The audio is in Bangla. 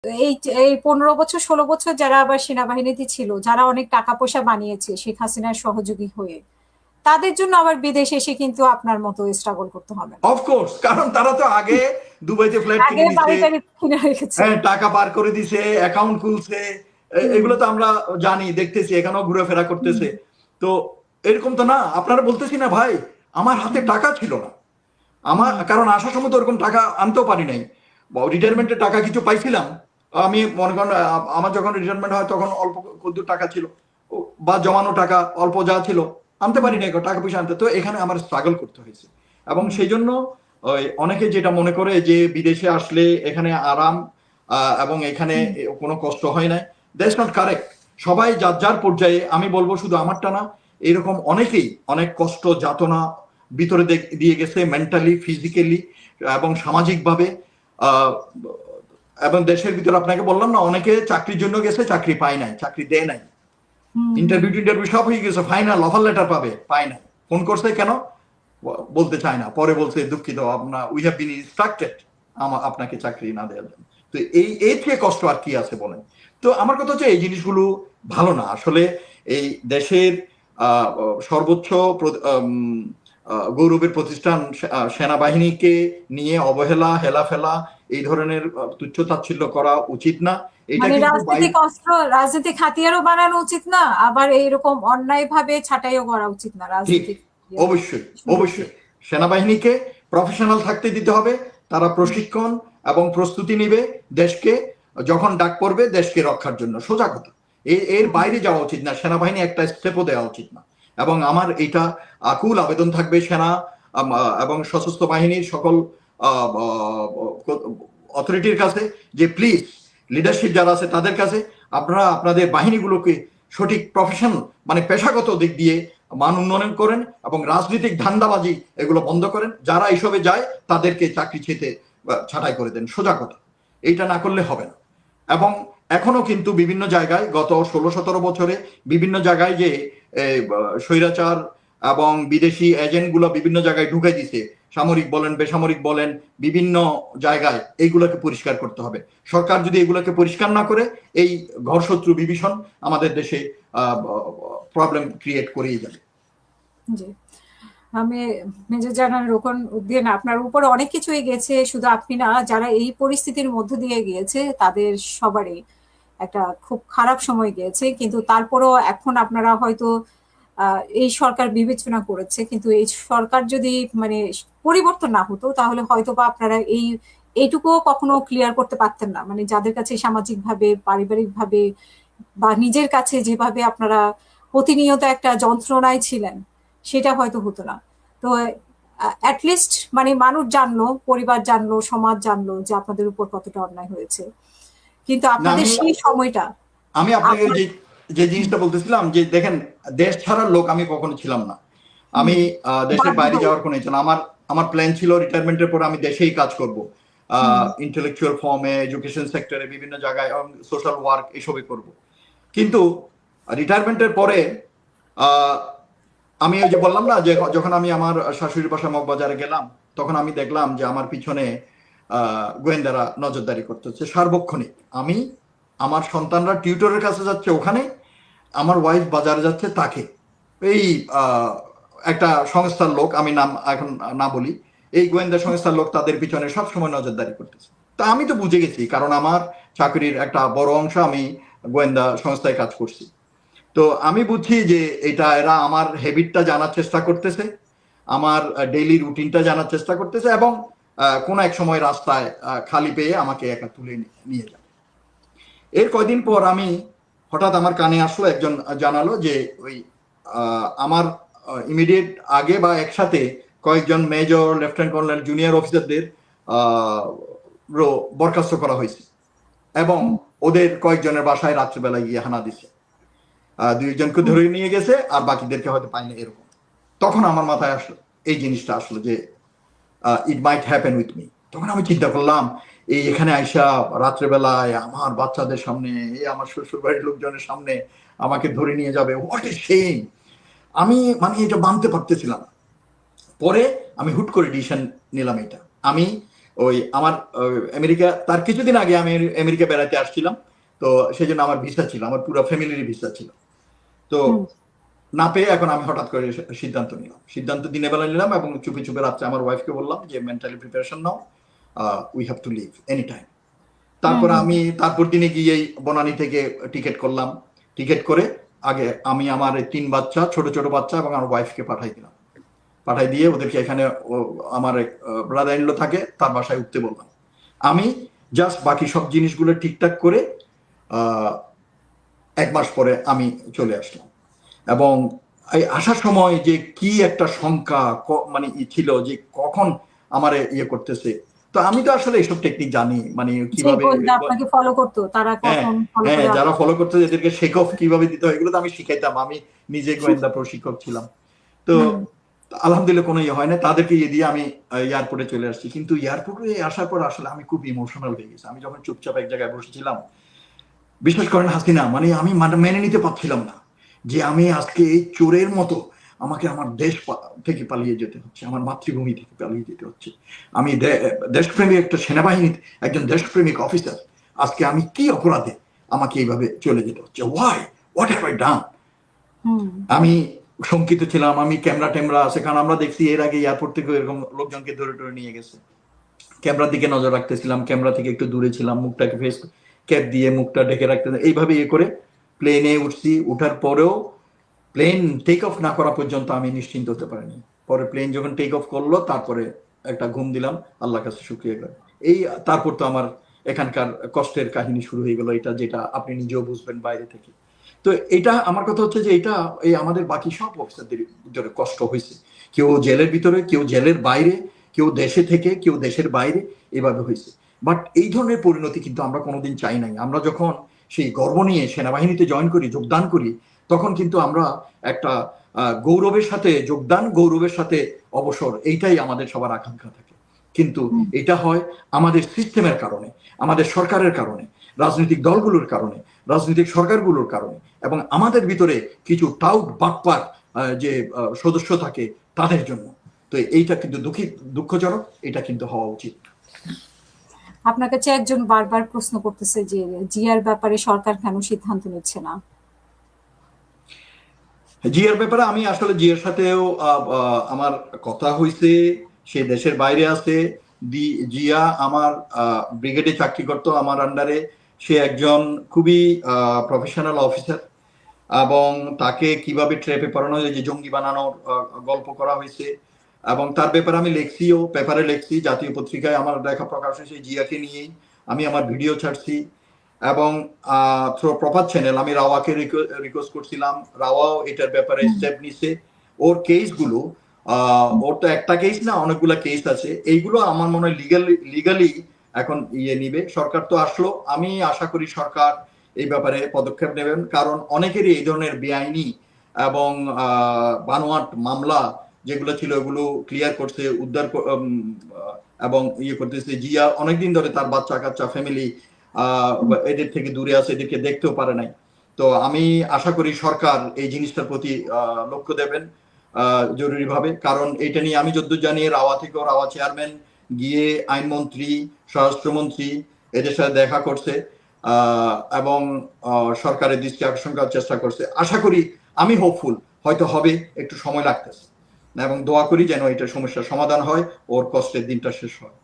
এই এই 15 বছর 16 বছর যারা আবার সেনাবাহিনীতে ছিল, যারা অনেক টাকা পয়সা বানিয়েছে শেখ হাসিনার সহযোগী হয়ে, তাদের জন্য আবার বিদেশে এসে কিন্তু আপনার মতো স্ট্রাগল করতে হবে না। অফকোর্স, কারণ তারা তো আগে দুবাইতে ফ্ল্যাট আগে কিনে নিছে, বাড়ি টাড়ি কিনে রেখেছে। হ্যাঁ, টাকা পার করে দিছে, অ্যাকাউন্ট খুলছে, হুম। এগুলো তো আমরা জানি, দেখতেছি, এখানেও ঘুরেফেরা করতেছে। তো এরকম তো না, আপনারা বলতেছি না ভাই আমার হাতে টাকা ছিল না, আমার কারণ আসার সময় তো ওরকম টাকা আনতেও পারি নাই, রিটায়ারমেন্টের টাকা কিছু পাইছিলাম। আমি মনে করেন আমার যখন রিটায়ারমেন্ট হয় তখন অল্প কদ্দুর টাকা ছিল, বা জমানো টাকা অল্প যা ছিল আনতে পারি নাই টাকা পয়সা আনতে, তো এখানে আমার স্ট্রাগল করতে হয়েছে। এবং সেই জন্য অনেকে যেটা মনে করে যে বিদেশে আসলে এখানে আরাম এবং এখানে কোনো কষ্ট হয় না, দ্যাটস নট কারেক্ট। সবাই যার যার পর্যায়ে, আমি বলবো শুধু আমারটা না, এরকম অনেকেই অনেক কষ্ট যাতনা ভিতরে দিয়ে গেছে, মেন্টালি, ফিজিক্যালি এবং সামাজিকভাবে। এবং দেশের ভিতরে আপনাকে বললাম না, অনেকে চাকরির জন্য গেছে, চাকরি পায় নাই, চাকরি দেয় নাই, ইন্টারভিউ সব হয়ে গেছে, ফাইনাল অফার লেটার পাবে, পায় নাই, ফোন করছে কেন বলতে চায় না, পরে বলছে দুঃখিত আপনার উই হ্যাভ বিন ইনস্ট্রাক্টেড আপনাকে চাকরি না দেওয়ার জন্য। তো এই থেকে কষ্ট আর কি আছে বলেন? তো আমার কথা হচ্ছে এই জিনিসগুলো ভালো না আসলে। এই দেশের সর্বোচ্চ গৌরবের প্রতিষ্ঠান সেনাবাহিনীকে নিয়ে অবহেলা, হেলাফেলা, এই ধরনের তুচ্ছ তাচ্ছিল্য করা উচিত না। এটা মানে কিন্তু রাজনৈতিক অস্ত্র, রাজনৈতিক হাতিয়ারও বানানো উচিত না, আবার এইরকম অন্যায় ভাবে ছাঁটাইও করা উচিত না ঠিক, রাজনৈতিক অবশ্যই অবশ্যই সেনাবাহিনীকে প্রফেশনাল থাকতে দিতে হবে। তারা প্রশিক্ষণ এবং প্রস্তুতি নিবে দেশকে, যখন ডাক পড়বে দেশকে রক্ষার জন্য, সোজা কথা। এর বাইরে যাওয়া উচিত না, সেনাবাহিনী একটা স্টেপও দেওয়া উচিত না। এবং আমার এটা আকুল আবেদন থাকবে সেনা এবং সশস্ত্র বাহিনীর সকল অথরিটির কাছে যে প্লিজ, লিডারশিপ যারা আছে তাদের কাছে, আপনারা আপনাদের বাহিনীগুলোকে সঠিক প্রফেশন মানে পেশাগত দিক দিয়ে মান উন্নয়ন করেন এবং রাজনৈতিক ধান্দাবাজি এগুলো বন্ধ করেন। যারা এইসবে যায় তাদেরকে চাকরি ছাঁটাই করে দেন, সোজা কথা। এইটা না করলে হবে না। এবং এখনো কিন্তু বিভিন্ন জায়গায় গত 16-17 বছরে বিভিন্ন জায়গায় যে স্বৈরাচার এবং বিদেশি এজেন্টগুলো বিভিন্ন জায়গায় ঢুকে দিছে, সামরিক বলেন বেসামরিক বলেন, বিভিন্ন জায়গায় এইগুলোকে পরিষ্কার করতে হবে। সরকার যদি এগুলোকে পরিষ্কার না করে, এই ঘরশত্রু বিভীষণ আমাদের দেশে প্রবলেম ক্রিয়েট করেই যাবে। জি, আমি মেজর জেনারেল রোকন উদ্দিন, আপনার উপরে অনেক কিছুই গেছে, শুধু আপনি না, যারা এই পরিস্থিতির মধ্য দিয়ে গিয়েছে তাদের সবারই একটা খুব খারাপ সময় গিয়েছে। কিন্তু তারপরেও এখন আপনারা হয়তো এই সরকার বিবেচনা করেছে, কিন্তু এই সরকার যদি মানে পরিবর্তন না হতো তাহলে হয়তো বা আপনারা এইটুকুও কখনো ক্লিয়ার করতে পারতেন না। মানে যাদের কাছে সামাজিক ভাবে, পারিবারিক ভাবে বা নিজের কাছে যেভাবে আপনারা প্রতিনিয়ত একটা যন্ত্রণায় ছিলেন, সেটা হয়তো হতো না। তো অ্যাটলিস্ট মানে মানুষ জানলো, পরিবার জানলো, সমাজ জানলো যে আপনাদের উপর কতটা অন্যায় হয়েছে। কিন্তু আপনাদের সেই সময়টা আমি আপনাকে যে জিনিসটা বলতেছিলাম যে দেখেন, দেশ ছাড়ার লোক আমি কখনো ছিলাম না। আমি দেশের বাইরে যাওয়ার কোনো ইচ্ছা না আমার। আমার প্ল্যান ছিল রিটায়ারমেন্টের পরে আমি দেশেই কাজ করব, ইন্টেলেকচুয়াল ফর্মে, এডুকেশন সেক্টরে, বিভিন্ন জায়গায় সোশ্যাল ওয়ার্ক এসবই করব। কিন্তু রিটায়ারমেন্টের পরে আমি ওই যে বললাম না যে যখন আমি আমার শাশুড়ির বাসা মগবাজারে গেলাম, তখন আমি দেখলাম যে আমার পিছনে গোয়েন্দারা নজরদারি করতেছে সার্বক্ষণিক। আমি, আমার সন্তানরা টিউটরের কাছে যাচ্ছে ওখানে, আমার ওয়াইফ বাজারে যাচ্ছে তাকে। এই একটা সংস্থার লোক, আমি নাম এখন না বলি, এই গোয়েন্দা সংস্থার লোক তাদের পিছনে সবসময় নজরদারি করতেছে। তা আমি তো বুঝে গেছি, কারণ আমার চাকরির একটা বড় অংশ আমি গোয়েন্দা সংস্থায় কাজ করছি। তো আমি বুঝছি যে এটা এরা আমার হ্যাবিটটা জানার চেষ্টা করতেছে, আমার ডেইলি রুটিনটা জানার চেষ্টা করতেছে, এবং কোনো এক সময় রাস্তায় খালি পেয়ে আমাকে একা তুলে নিয়ে যাবে। এর কয়দিন পর আমি হঠাৎ আমার কানে আসলো, একজন জানালো যে ওই আমার ইমিডিয়েট আগে বা একসাথে কয়েকজন মেজর, লেফটেন্যান্ট কর্নেল, জুনিয়র অফিসারদের বরখাস্ত করা হয়েছে এবং ওদের কয়েকজনের বাসায় রাত্রিবেলা গিয়ে হানা দিছে। 2জনকে ধরে নিয়ে গেছে আর বাকিদেরকে হয়তো পাইনি, এরকম। তখন আমার মাথায় আসলো এই জিনিসটা আসলো যে ইট মাইট হ্যাপেন উইথ মি। তখন আমি চিন্তা করলাম, এই এখানে আইসা রাত্রেবেলায় আমার বাচ্চাদের সামনে, এই আমার শ্বশুর বাড়ির লোকজনের সামনে আমাকে ধরে নিয়ে যাবে, হোয়াট এ শেম। আমি মানে এটা মানতে পারতেছিলাম। পরে আমি হুট করে ডিসিশন নিলাম এটা। আমি ওই আমার আমেরিকা তার কিছুদিন আগে আমি আমেরিকা বেড়াতে আসছিলাম, তো সেই জন্য আমার ভিসা ছিল, আমার পুরো ফ্যামিলির ভিসা ছিল। তো হুম না পেয়ে এখন আমি হঠাৎ করে সিদ্ধান্ত দিনের বেলা নিলাম এবং চুপে চুপে রাত্রে আমার ওয়াইফকে বললাম যে মেন্টালি প্রিপারেশন নাও, we have to leave any time. হুম তারপর হুম আমি তারপর দিনে গিয়েই বনানী থেকে টিকিট করলাম। টিকিট করে আগে আমি আমার 3 বাচ্চা, ছোট ছোট বাচ্চা এবং আমার ওয়াইফকে পাঠাই দিলাম। পাঠাই দিয়ে ওদেরকে এখানে আমার ব্রাদার ইন ল থাকে, তার বাসায় উঠতে বললাম। আমি জাস্ট বাকি সব জিনিসগুলো ঠিকঠাক করে 1 মাস পরে আমি চলে আসলাম। এবং এই আসার সময় যে কি একটা শঙ্কা মানে ছিল যে কখন আমার ইয়ে করতেছে। তো আমি তো আসলে এইসব টেকনিক জানি, মানে যে কিভাবে, গোয়েন্দা আপনাকে ফলো করতো তারা হ্যাঁ কখন ফলো হ্যাঁ, করে যারা ফলো করতে এদেরকে শেক অফ কিভাবে দিতে হয় এগুলো তো আমি শিখাইতাম, আমি নিজে গোয়েন্দা প্রশিক্ষক ছিলাম। তো হুম আলহামদুলিল্লাহ কোনো ইয়ে হয় না, তাদেরকে ইয়ে দিয়ে আমি এয়ারপোর্টে চলে আসছি। কিন্তু এয়ারপোর্টে আসার পর আসলে আমি খুব ইমোশনাল হয়ে গেছি। আমি যখন চুপচাপ এক জায়গায় বসেছিলাম, বিশ্বাস করেন হাসিনা, মানে আমি মেনে নিতে পারছিলাম না যে আমি আজকে এই চোরের মতো আমাকে আমার দেশ থেকে পালিয়ে যেতে হচ্ছে, আমার মাতৃভূমি থেকে পালিয়ে যেতে হচ্ছে। আমি দেশপ্রেমিক একটা সেনাবাহিনী, একজন দেশপ্রেমিক অফিসার, আজকে আমি কি অপরাধে আমাকে এইভাবে চলে যেতে হচ্ছে, why, what have I done. হুম আমি শঙ্কিত ছিলাম। আমি ক্যামেরা ট্যামেরা আছে, কারণ আমরা দেখছি এর আগে এয়ারপোর্ট থেকে এরকম লোকজনকে ধরে ধরে নিয়ে গেছে। ক্যামেরার দিকে নজর রাখতেছিলাম, ক্যামেরা থেকে একটু দূরে ছিলাম, মুখটাকে ফেস ক্যাপ দিয়ে মুখটা ঢেকে রাখতে, এইভাবে ইয়ে করে প্লেনে উঠছি। উঠার পরেও প্লেন টেক অফ না করা পর্যন্ত আমি নিশ্চিন্ত হতে পারিনি। পরে প্লেন যখন টেক অফ করলো, তারপরে একটা ঘুম দিলাম, আল্লাহর কাছে শুকরিয়া করে। এই তারপর তো আমার এখানকার কষ্টের কাহিনী শুরু হয়ে গেল, এটা যেটা আপনি নিজেও বুঝবেন বাইরে থেকে। তো এটা আমার কথা হচ্ছে যে এটা এই আমাদের বাকি সব অফিসারদের ভিতরে কষ্ট হয়েছে, কেউ জেলের ভিতরে, কেউ জেলের বাইরে, কেউ দেশে থেকে, কেউ দেশের বাইরে, এভাবে হয়েছে। বাট এই ধরনের পরিণতি কিন্তু আমরা কোনোদিন চাই নাই। আমরা যখন সেই গর্ব নিয়ে সেনাবাহিনীতে জয়েন করি, যোগদান করি, তখন কিন্তু আমরা একটা গৌরবের সাথে যোগদান, গৌরবের সাথে অবসর, এইটাই আমাদের সবার আকাঙ্ক্ষা থাকে। কিন্তু হুম এটা হয় আমাদের সিস্টেমের কারণে, আমাদের সরকারের কারণে, রাজনৈতিক দলগুলোর কারণে, রাজনৈতিক সরকারগুলোর কারণে, এবং আমাদের ভিতরে কিছু টাউট বাটপার যে সদস্য থাকে তাদের জন্য। তো এইটা কিন্তু দুঃখজনক, এটা কিন্তু হওয়া উচিত। আপনার কাছে একজন বারবার প্রশ্ন করতেছে যে জিয়ার ব্যাপারে সরকার কেন সিদ্ধান্ত নিচ্ছে না। জিয়ার ব্যাপারে আমি আসলে জিয়ার সাথেও আমার কথা হয়েছে। সে দেশের বাইরে আছে। জিয়া আমার ব্রিগেডে চাকরি করতো, আমার আন্ডারে। সে একজন খুবই প্রফেশনাল অফিসার, এবং তাকে কিভাবে ট্র্যাপে পড়ানো হয়েছে, যে জঙ্গি বানানোর গল্প করা হয়েছে, এবং তার ব্যাপারে আমি লেখছিও, পেপারে লেখছি, জাতীয় পত্রিকায় আমার লেখা প্রকাশ হয়েছে জিয়াকে নিয়েই। আমি আমার ভিডিও ছাড়ছি, এবং থ্রু প্রপাত চ্যানেল আমি রাওয়াকে রিকোয়েস্ট করছিলাম, রাওয়াও এটার ব্যাপারে হুম স্টেপ নিছে। ওর কেসগুলো, ওর তো একটা কেস না, অনেকগুলো কেস আছে, এইগুলো আমার মনে হয় লিগালি এখন ইয়ে নিবে। সরকার তো আসলো, আমি আশা করি সরকার এই ব্যাপারে পদক্ষেপ নেবেন, কারণ অনেকেরই এই ধরনের বেআইনি এবং বানোয়াট মামলা যেগুলো ছিল ওগুলো ক্লিয়ার করছে, উদ্ধার এবং ইয়ে করতেছে। জিয়া অনেকদিন ধরে তার বাচ্চা কাচ্চা ফ্যামিলি এদের থেকে দূরে আছে, এদেরকে দেখতেও পারে নাই। তো আমি আশা করি সরকার এই জিনিসটার প্রতি লক্ষ্য দেবেন জরুরিভাবে, কারণ এটা নিয়ে আমি যদ্দূর জানি রাওয়া থেকেও, রাওয়া চেয়ারম্যান গিয়ে আইনমন্ত্রী, স্বরাষ্ট্রমন্ত্রী এদের সাথে দেখা করছে, এবং সরকারের দৃষ্টি আকর্ষণ করার চেষ্টা করছে। আশা করি, আমি হোপফুল, হয়তো হবে, একটু সময় লাগতেছে, এবং দোয়া করি যেন এটা সমস্যার সমাধান হয়, ওর কষ্টের দিনটা শেষ হয়।